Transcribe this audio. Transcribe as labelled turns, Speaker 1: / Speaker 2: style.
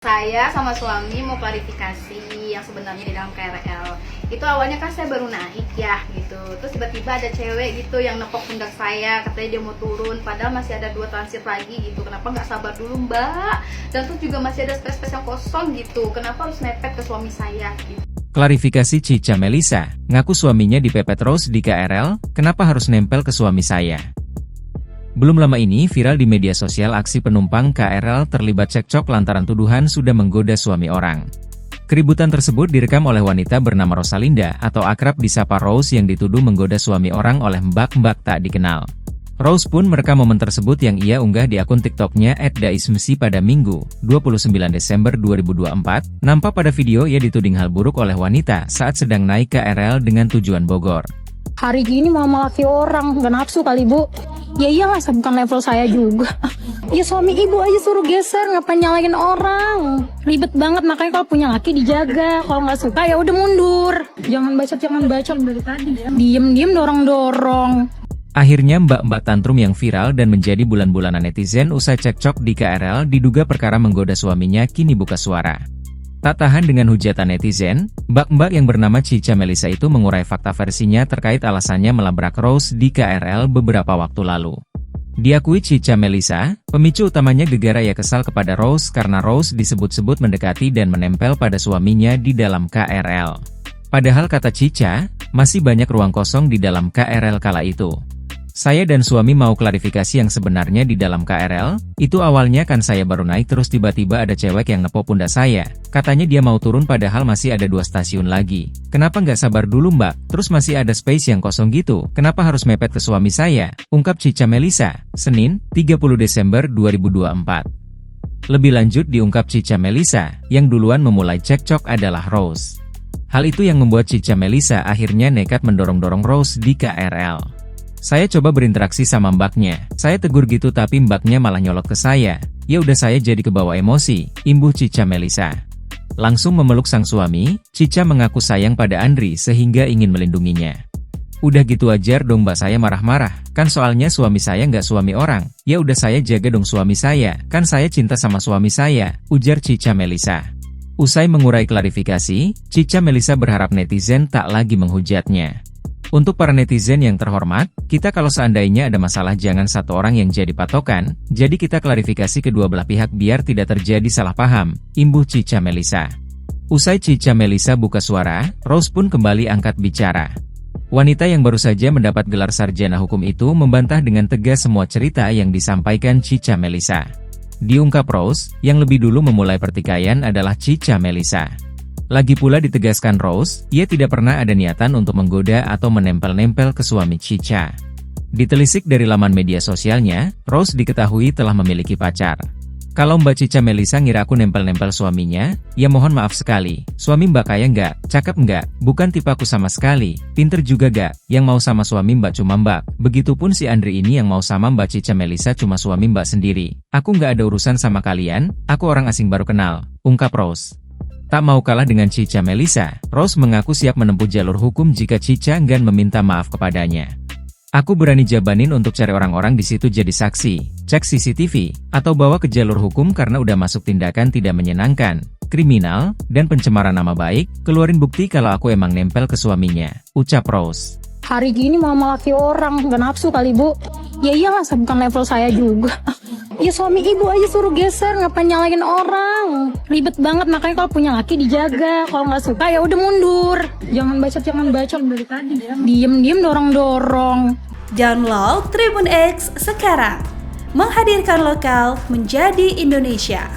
Speaker 1: Saya sama suami mau klarifikasi yang sebenarnya di dalam KRL. Itu awalnya kan saya baru naik ya gitu. Terus tiba-tiba ada cewek gitu yang nepok pundak saya, katanya dia mau turun. Padahal masih ada 2 transit lagi gitu. Kenapa nggak sabar dulu mbak? Dan terus juga masih ada space-space yang kosong gitu. Kenapa harus mepet ke suami saya gitu.
Speaker 2: Klarifikasi Cica Melisa, ngaku suaminya dipepet Rose di KRL, kenapa harus nempel ke suami saya? Belum lama ini viral di media sosial aksi penumpang KRL terlibat cekcok lantaran tuduhan sudah menggoda suami orang. Keributan tersebut direkam oleh wanita bernama Rosalinda atau akrab disapa Rose yang dituduh menggoda suami orang oleh mbak-mbak tak dikenal. Rose pun merekam momen tersebut yang ia unggah di akun TikToknya @daismesi pada Minggu, 29 Desember 2024. Nampak pada video ia dituding hal buruk oleh wanita saat sedang naik KRL dengan tujuan Bogor.
Speaker 3: Hari gini mama laki orang, gak nafsu kali bu. Ya iyalah, bukan level saya juga. Ya suami ibu aja suruh geser, ngapain nyalain orang. Ribet banget, makanya kalau punya laki dijaga. Kalau nggak suka ya udah mundur. Jangan bacot dari tadi ya. Diem dorong.
Speaker 2: Akhirnya mbak-mbak tantrum yang viral dan menjadi bulan-bulanan netizen usai cekcok di KRL diduga perkara menggoda suaminya kini buka suara. Tak tahan dengan hujatan netizen, mbak-mbak yang bernama Cica Melisa itu mengurai fakta versinya terkait alasannya melabrak Rose di KRL beberapa waktu lalu. Diakui Cica Melisa, pemicu utamanya gegara ia kesal kepada Rose karena Rose disebut-sebut mendekati dan menempel pada suaminya di dalam KRL. Padahal kata Cica, masih banyak ruang kosong di dalam KRL kala itu. Saya dan suami mau klarifikasi yang sebenarnya di dalam KRL, itu awalnya kan saya baru naik terus tiba-tiba ada cewek yang nepok pundak saya, katanya dia mau turun padahal masih ada 2 stasiun lagi. Kenapa nggak sabar dulu mbak, terus masih ada space yang kosong gitu, kenapa harus mepet ke suami saya, ungkap Cica Melisa, Senin, 30 Desember 2024. Lebih lanjut diungkap Cica Melisa, yang duluan memulai cekcok adalah Rose. Hal itu yang membuat Cica Melisa akhirnya nekat mendorong-dorong Rose di KRL. Saya coba berinteraksi sama mbaknya, saya tegur gitu tapi mbaknya malah nyolot ke saya. Ya udah saya jadi kebawa emosi, imbuh Cica Melisa. Langsung memeluk sang suami, Cica mengaku sayang pada Andri sehingga ingin melindunginya. Udah gitu aja dong mbak saya marah-marah, kan soalnya suami saya nggak suami orang. Ya udah saya jaga dong suami saya, kan saya cinta sama suami saya, ujar Cica Melisa. Usai mengurai klarifikasi, Cica Melisa berharap netizen tak lagi menghujatnya. Untuk para netizen yang terhormat, kita kalau seandainya ada masalah jangan satu orang yang jadi patokan, jadi kita klarifikasi kedua belah pihak biar tidak terjadi salah paham, imbuh Cica Melisa. Usai Cica Melisa buka suara, Rose pun kembali angkat bicara. Wanita yang baru saja mendapat gelar sarjana hukum itu membantah dengan tegas semua cerita yang disampaikan Cica Melisa. Diungkap Rose, yang lebih dulu memulai pertikaian adalah Cica Melisa. Lagi pula ditegaskan Rose, ia tidak pernah ada niatan untuk menggoda atau menempel-nempel ke suami Cica. Ditelisik dari laman media sosialnya, Rose diketahui telah memiliki pacar. Kalau Mbak Cica Melisa ngira aku nempel-nempel suaminya, ya mohon maaf sekali. Suami Mbak kaya nggak, cakep nggak, bukan tipe aku sama sekali, pinter juga nggak, yang mau sama suami Mbak cuma Mbak. Begitupun si Andri ini yang mau sama Mbak Cica Melisa cuma suami Mbak sendiri. Aku nggak ada urusan sama kalian, aku orang asing baru kenal, ungkap Rose. Tak mau kalah dengan Cica Melisa, Rose mengaku siap menempuh jalur hukum jika Cica enggan meminta maaf kepadanya. Aku berani jabanin untuk cari orang-orang di situ jadi saksi, cek CCTV, atau bawa ke jalur hukum karena udah masuk tindakan tidak menyenangkan, kriminal, dan pencemaran nama baik, keluarin bukti kalau aku emang nempel ke suaminya, ucap Rose.
Speaker 3: Hari gini mama laki orang, gak nafsu kali bu. Ya iyalah, bukan level saya juga. Ya suami ibu aja suruh geser, ngapain nyalain orang. Ribet banget, makanya kalau punya laki dijaga. Kalau nggak suka ya udah mundur. Jangan bacot dari tadi ya. Diem dorong.
Speaker 4: Download Tribun X sekarang. Menghadirkan lokal menjadi Indonesia.